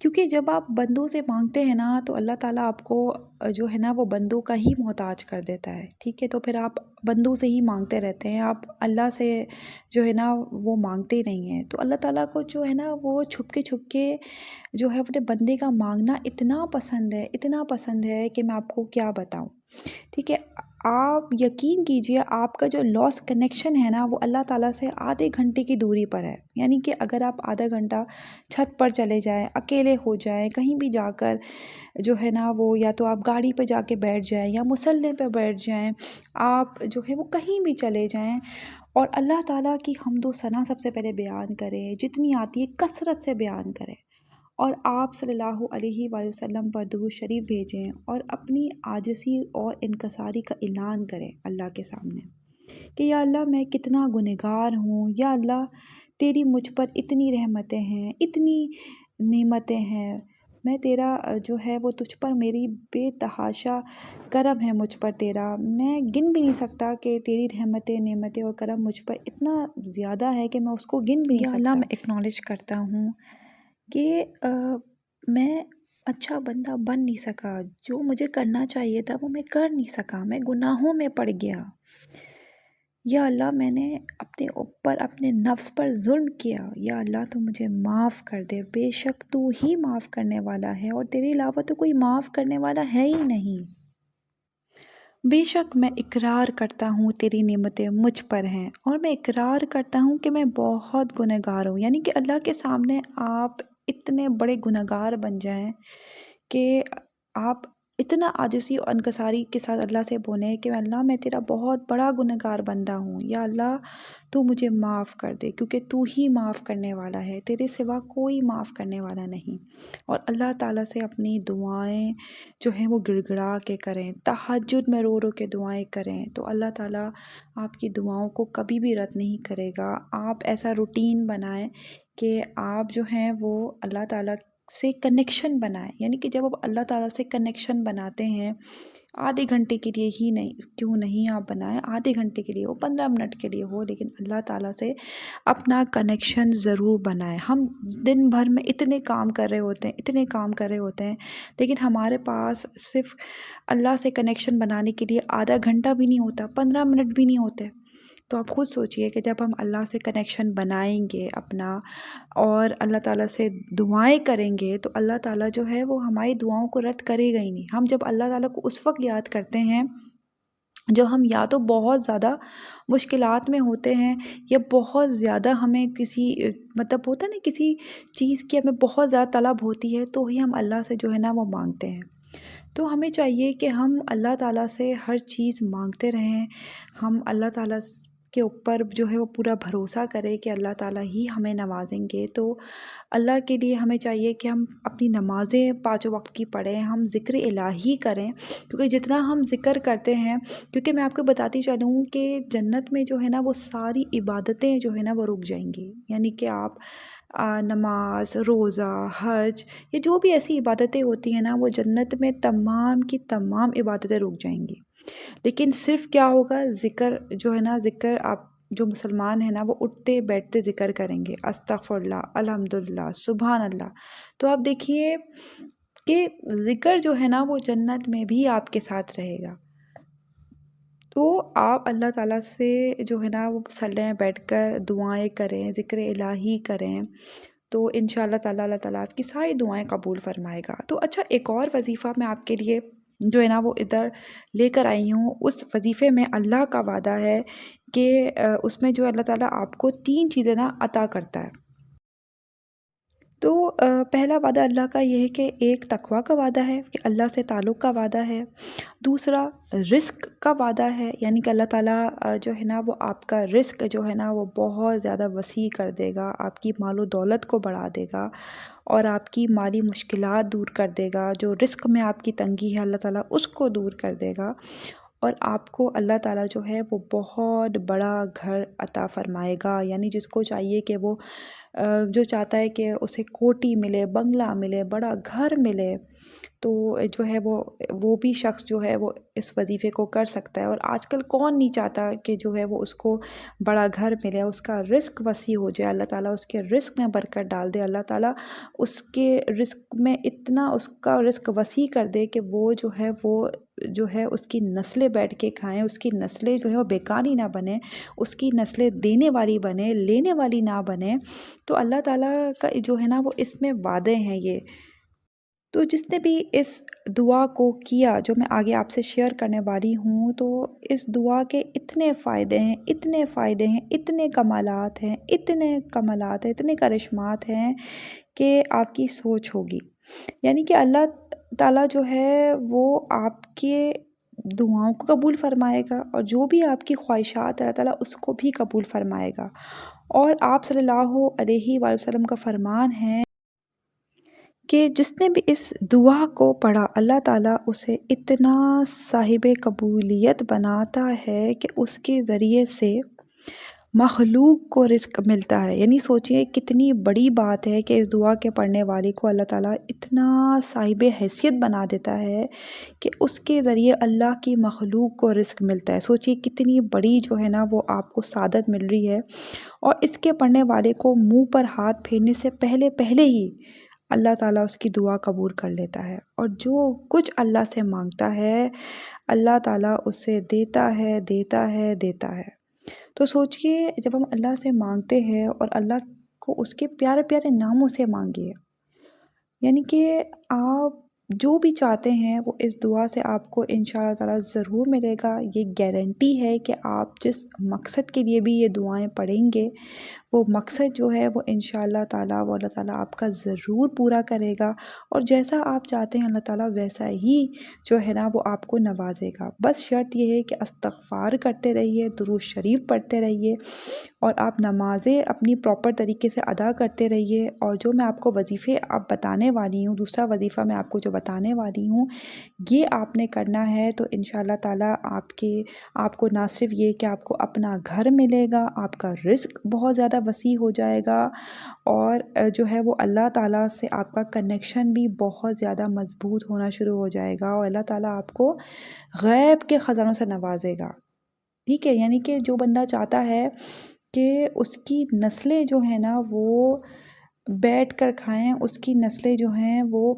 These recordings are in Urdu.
کیونکہ جب آپ بندوں سے مانگتے ہیں نا تو اللہ تعالیٰ آپ کو جو ہے نا وہ بندوں کا ہی محتاج کر دیتا ہے، ٹھیک ہے؟ تو پھر آپ بندوں سے ہی مانگتے رہتے ہیں، آپ اللہ سے جو ہے نا وہ مانگتے ہی نہیں ہیں۔ تو اللہ تعالیٰ کو جو ہے نا وہ چھپ کے جو ہے اپنے بندے کا مانگنا اتنا پسند ہے، اتنا پسند ہے کہ میں آپ کو کیا بتاؤں، ٹھیک ہے؟ آپ یقین کیجئے آپ کا جو لاس کنیکشن ہے نا وہ اللہ تعالیٰ سے آدھے گھنٹے کی دوری پر ہے، یعنی کہ اگر آپ آدھا گھنٹہ چھت پر چلے جائیں، اکیلے ہو جائیں، کہیں بھی جا کر جو ہے نا وہ یا تو آپ گاڑی پہ جا کے بیٹھ جائیں یا مصلے پہ بیٹھ جائیں، آپ جو ہے وہ کہیں بھی چلے جائیں اور اللہ تعالیٰ کی حمد و ثنا سب سے پہلے بیان کریں، جتنی آتی ہے کثرت سے بیان کریں، اور آپ صلی اللہ علیہ وآلہ وسلم پر درود شریف بھیجیں اور اپنی عاجزی اور انکساری کا اعلان کریں اللہ کے سامنے کہ یا اللہ میں کتنا گنہگار ہوں، یا اللہ تیری مجھ پر اتنی رحمتیں ہیں، اتنی نعمتیں ہیں، میں تیرا جو ہے وہ تجھ پر میری بے تحاشا کرم ہے، مجھ پر تیرا میں گن بھی نہیں سکتا کہ تیری رحمتیں نعمتیں اور کرم مجھ پر اتنا زیادہ ہے کہ میں اس کو گن بھی نہیں سکتا۔ یا اللہ میں اکنالج کرتا ہوں کہ میں اچھا بندہ بن نہیں سکا، جو مجھے کرنا چاہیے تھا وہ میں کر نہیں سکا، میں گناہوں میں پڑ گیا۔ یا اللہ میں نے اپنے اوپر اپنے نفس پر ظلم کیا، یا اللہ تو مجھے معاف کر دے، بے شک تو ہی معاف کرنے والا ہے اور تیرے علاوہ تو کوئی معاف کرنے والا ہے ہی نہیں۔ بے شک میں اقرار کرتا ہوں تیری نعمتیں مجھ پر ہیں، اور میں اقرار کرتا ہوں کہ میں بہت گنہگار ہوں، یعنی کہ اللہ کے سامنے آپ اتنے بڑے گنہگار بن جائیں کہ آپ اتنا عاجزی اور انکساری کے ساتھ اللہ سے بولیں کہ اللہ میں تیرا بہت بڑا گنہگار بندہ ہوں، یا اللہ تو مجھے معاف کر دے، کیونکہ تو ہی معاف کرنے والا ہے، تیرے سوا کوئی معاف کرنے والا نہیں۔ اور اللہ تعالیٰ سے اپنی دعائیں جو ہیں وہ گڑ گڑا کے کریں، تہجد میں رو رو کے دعائیں کریں، تو اللہ تعالیٰ آپ کی دعاؤں کو کبھی بھی رد نہیں کرے گا۔ آپ ایسا روٹین بنائیں کہ آپ جو ہیں وہ اللہ تعالیٰ سے کنیکشن بنائیں، یعنی کہ جب آپ اللہ تعالیٰ سے کنیکشن بناتے ہیں آدھے گھنٹے کے لیے ہی نہیں، کیوں نہیں آپ بنائیں، آدھے گھنٹے کے لیے ہو، 15 منٹ کے لیے ہو، لیکن اللہ تعالیٰ سے اپنا کنیکشن ضرور بنائیں۔ ہم دن بھر میں اتنے کام کر رہے ہوتے ہیں، اتنے کام کر رہے ہوتے ہیں، لیکن ہمارے پاس صرف اللہ سے کنیکشن بنانے کے لیے آدھا گھنٹہ بھی نہیں ہوتا، 15 منٹ بھی نہیں ہوتے۔ تو آپ خود سوچئے کہ جب ہم اللہ سے کنیکشن بنائیں گے اپنا اور اللہ تعالیٰ سے دعائیں کریں گے تو اللہ تعالیٰ جو ہے وہ ہماری دعاؤں کو رد کرے گا ہی نہیں۔ ہم جب اللہ تعالیٰ کو اس وقت یاد کرتے ہیں جو ہم یا تو بہت زیادہ مشکلات میں ہوتے ہیں یا بہت زیادہ ہمیں کسی مطلب ہوتا ہے نا کسی چیز کی ہمیں بہت زیادہ طلب ہوتی ہے، تو ہی ہم اللہ سے جو ہے نا وہ مانگتے ہیں۔ تو ہمیں چاہیے کہ ہم اللہ تعالیٰ سے ہر چیز مانگتے رہیں، ہم اللہ تعالیٰ کے اوپر جو ہے وہ پورا بھروسہ کریں کہ اللہ تعالیٰ ہی ہمیں نوازیں گے۔ تو اللہ کے لیے ہمیں چاہیے کہ ہم اپنی نمازیں 5 وقت کی پڑھیں، ہم ذکر الہی کریں، کیونکہ جتنا ہم ذکر کرتے ہیں، کیونکہ میں آپ کو بتاتی چلوں کہ جنت میں جو ہے نا وہ ساری عبادتیں جو ہے نا وہ رک جائیں گی، یعنی کہ آپ نماز، روزہ، حج، یہ جو بھی ایسی عبادتیں ہوتی ہیں نا وہ جنت میں تمام کی تمام عبادتیں رک جائیں گی، لیکن صرف کیا ہوگا، ذکر جو ہے نا، ذکر آپ جو مسلمان ہیں نا وہ اٹھتے بیٹھتے ذکر کریں گے، استغفر اللہ، الحمدللہ، سبحان اللہ۔ تو آپ دیکھیے کہ ذکر جو ہے نا وہ جنت میں بھی آپ کے ساتھ رہے گا۔ تو آپ اللہ تعالیٰ سے جو ہے نا وہ مصلے بیٹھ کر دعائیں کریں، ذکر الہی کریں، تو انشاءاللہ تعالیٰ اللہ تعالیٰ آپ کی ساری دعائیں قبول فرمائے گا۔ تو اچھا ایک اور وظیفہ میں آپ کے لیے جو ہے نا وہ ادھر لے کر آئی ہوں، اس وظیفے میں اللہ کا وعدہ ہے کہ اس میں جو اللہ تعالیٰ آپ کو 3 چیزیں نا عطا کرتا ہے۔ تو پہلا وعدہ اللہ کا یہ ہے کہ ایک تقویٰ کا وعدہ ہے کہ اللہ سے تعلق کا وعدہ ہے، دوسرا رزق کا وعدہ ہے، یعنی کہ اللہ تعالیٰ جو ہے نا وہ آپ کا رزق جو ہے نا وہ بہت زیادہ وسیع کر دے گا، آپ کی مال و دولت کو بڑھا دے گا اور آپ کی مالی مشکلات دور کر دے گا، جو رزق میں آپ کی تنگی ہے اللہ تعالیٰ اس کو دور کر دے گا۔ اور آپ کو اللہ تعالیٰ جو ہے وہ بہت بڑا گھر عطا فرمائے گا. یعنی جس کو چاہیے کہ وہ جو چاہتا ہے کہ اسے کوٹھی ملے، بنگلہ ملے، بڑا گھر ملے، تو جو ہے وہ بھی شخص جو ہے وہ اس وظیفے کو کر سکتا ہے. اور آج کل کون نہیں چاہتا کہ جو ہے وہ اس کو بڑا گھر ملے، اس کا رزق وسیع ہو جائے، اللہ تعالیٰ اس کے رزق میں برکت ڈال دے، اللہ تعالیٰ اس کے رزق میں اتنا اس کا رزق وسیع کر دے کہ وہ جو ہے اس کی نسلیں بیٹھ کے کھائیں، اس کی نسلیں جو ہے وہ بیکاری نہ بنیں، اس کی نسلیں دینے والی بنیں، لینے والی نہ بنیں. تو اللہ تعالیٰ کا جو ہے نا وہ اس میں وعدے ہیں یہ. تو جس نے بھی اس دعا کو کیا جو میں آگے آپ سے شیئر کرنے والی ہوں، تو اس دعا کے اتنے فائدے ہیں، اتنے فائدے ہیں، اتنے کمالات ہیں، اتنے کرشمات ہیں کہ آپ کی سوچ ہوگی. یعنی کہ اللہ تعالیٰ جو ہے وہ آپ کے دعاؤں کو قبول فرمائے گا، اور جو بھی آپ کی خواہشات اللہ تعالیٰ اس کو بھی قبول فرمائے گا. اور آپ صلی اللہ علیہ وآلہ وسلم کا فرمان ہے کہ جس نے بھی اس دعا کو پڑھا، اللہ تعالیٰ اسے اتنا صاحب قبولیت بناتا ہے کہ اس کے ذریعے سے مخلوق کو رزق ملتا ہے. یعنی سوچئے کتنی بڑی بات ہے کہ اس دعا کے پڑھنے والے کو اللہ تعالیٰ اتنا صاحب حیثیت بنا دیتا ہے کہ اس کے ذریعے اللہ کی مخلوق کو رزق ملتا ہے. سوچئے کتنی بڑی جو ہے نا وہ آپ کو سعادت مل رہی ہے. اور اس کے پڑھنے والے کو منہ پر ہاتھ پھیرنے سے پہلے ہی اللہ تعالیٰ اس کی دعا قبول کر لیتا ہے. اور جو کچھ اللہ سے مانگتا ہے اللہ تعالیٰ اسے دیتا ہے. تو سوچئے جب ہم اللہ سے مانگتے ہیں اور اللہ کو اس کے پیارے پیارے ناموں سے مانگیے، یعنی کہ آپ جو بھی چاہتے ہیں وہ اس دعا سے آپ کو انشاءاللہ تعالیٰ ضرور ملے گا. یہ گارنٹی ہے کہ آپ جس مقصد کے لیے بھی یہ دعائیں پڑھیں گے وہ مقصد جو ہے وہ انشاءاللہ تعالیٰ وہ اللہ تعالیٰ آپ کا ضرور پورا کرے گا. اور جیسا آپ چاہتے ہیں اللہ تعالیٰ ویسا ہی جو ہے نا وہ آپ کو نوازے گا. بس شرط یہ ہے کہ استغفار کرتے رہیے، درود شریف پڑھتے رہیے، اور آپ نمازیں اپنی پراپر طریقے سے ادا کرتے رہیے. اور جو میں آپ کو وظیفے بتانے والی ہوں، دوسرا وظیفہ میں آپ کو جو بتانے والی ہوں، یہ آپ نے کرنا ہے تو انشاءاللہ تعالیٰ آپ کو نہ صرف یہ کہ آپ کو اپنا گھر ملے گا، آپ کا رزق بہت زیادہ وسیع ہو جائے گا، اور جو ہے وہ اللہ تعالیٰ سے آپ کا کنیکشن بھی بہت زیادہ مضبوط ہونا شروع ہو جائے گا، اور اللہ تعالیٰ آپ کو غیب کے خزانوں سے نوازے گا. ٹھیک ہے. یعنی کہ جو بندہ چاہتا ہے کہ اس کی نسلیں جو ہیں نا وہ بیٹھ کر کھائیں، اس کی نسلیں جو ہیں وہ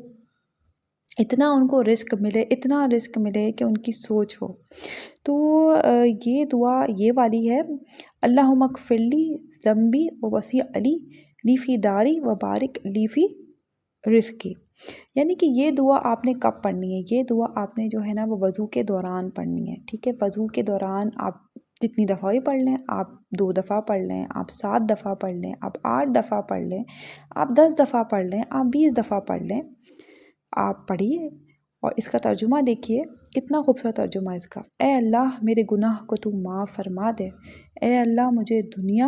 اتنا ان کو رزق ملے کہ ان کی سوچ ہو. تو یہ دعا یہ والی ہے، اللہم اغفر لی ذنبی ووسع لی فی داری وبارک لی فی رزقی. یعنی کہ یہ دعا آپ نے کب پڑھنی ہے؟ یہ دعا آپ نے جو ہے نا وہ وضو کے دوران پڑھنی ہے. ٹھیک ہے. وضو کے دوران آپ جتنی دفعہ بھی پڑھ لیں، آپ 2 دفعہ پڑھ لیں، آپ 7 دفعہ پڑھ لیں، آپ 8 دفعہ پڑھ لیں، آپ 10 دفعہ پڑھ لیں، آپ 20 دفعہ پڑھ لیں. آپ پڑھیے اور اس کا ترجمہ دیکھیے، کتنا خوبصورت ترجمہ ہے اس کا. اے اللہ میرے گناہ کو تو معاف فرما دے، اے اللہ مجھے دنیا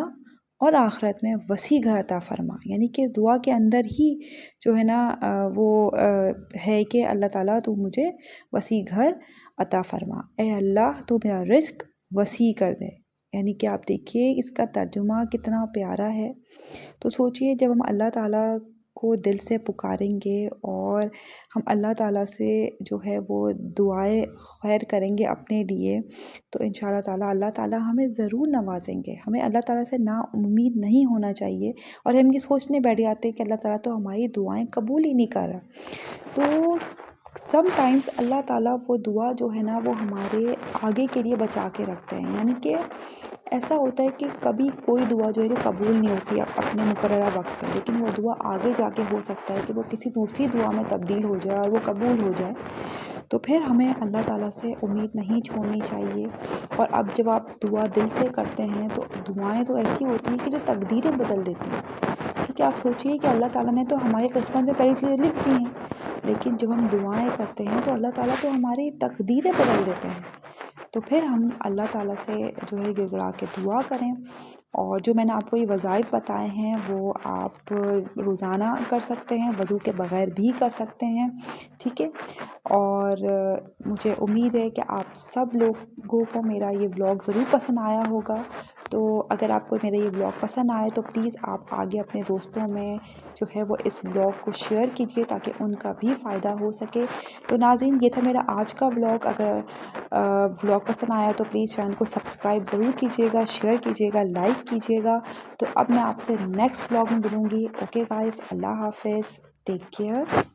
اور آخرت میں وسیع گھر عطا فرما. یعنی کہ دعا کے اندر ہی جو ہے نا وہ ہے کہ اللہ تعالیٰ تو مجھے وسیع گھر عطا فرما، اے اللہ تو میرا رزق وسیع کر دے. یعنی کہ آپ دیکھیے اس کا ترجمہ کتنا پیارا ہے. تو سوچئے جب ہم اللہ تعالیٰ کو دل سے پکاریں گے اور ہم اللہ تعالیٰ سے جو ہے وہ دعائیں خیر کریں گے اپنے لیے، تو انشاءاللہ تعالیٰ اللہ تعالیٰ ہمیں ضرور نوازیں گے. ہمیں اللہ تعالیٰ سے نا امید نہیں ہونا چاہیے، اور ہم یہ سوچنے بیٹھ جاتے ہیں کہ اللہ تعالیٰ تو ہماری دعائیں قبول ہی نہیں کر رہا. تو سم ٹائمز اللہ تعالیٰ وہ دعا جو ہے نا وہ ہمارے آگے کے لیے بچا کے رکھتے ہیں. یعنی کہ ایسا ہوتا ہے کہ کبھی کوئی دعا جو ہے جو قبول نہیں ہوتی اپنے مقررہ وقت پہ، لیکن وہ دعا آگے جا کے ہو سکتا ہے کہ وہ کسی دوسری دعا میں تبدیل ہو جائے اور وہ قبول ہو جائے. تو پھر ہمیں اللہ تعالیٰ سے امید نہیں چھوڑنی چاہیے. اور اب جب آپ دعا دل سے کرتے ہیں تو دعائیں تو ایسی ہوتی ہیں کہ جو تقدیریں بدل دیتی ہیں. ٹھیک ہے. آپ سوچئے کہ اللہ تعالیٰ نے تو ہمارے قسمت میں پہلی چیزیں لکھ دی ہیں، لیکن جب ہم دعائیں کرتے ہیں تو اللہ تعالیٰ تو ہماری تقدیریں بدل دیتے ہیں. تو پھر ہم اللہ تعالیٰ سے جو ہے گڑ گڑا کے دعا کریں اور جو میں نے آپ کو یہ وظائف بتائے ہیں وہ آپ روزانہ کر سکتے ہیں، وضو کے بغیر بھی کر سکتے ہیں، ٹھیک ہے۔ اور مجھے امید ہے کہ آپ سب لوگوں کو میرا یہ ولاگ ضرور پسند آیا ہوگا۔ تو اگر آپ کو میرا یہ ولاگ پسند آئے تو پلیز آپ آگے اپنے دوستوں میں جو ہے وہ اس ولاگ کو شیئر کیجیے تاکہ ان کا بھی فائدہ ہو سکے۔ تو ناظرین، یہ تھا میرا آج کا ولاگ۔ اگر ولاگ پسند آیا تو پلیز چینل کو سبسکرائب ضرور کیجیے گا، شیئر کیجیے گا، لائک کیجیے گا۔ تو اب میں آپ سے نیکسٹ ولاگ میں ملوں گی۔ اوکے گائز، اللہ حافظ، ٹیک کیئر۔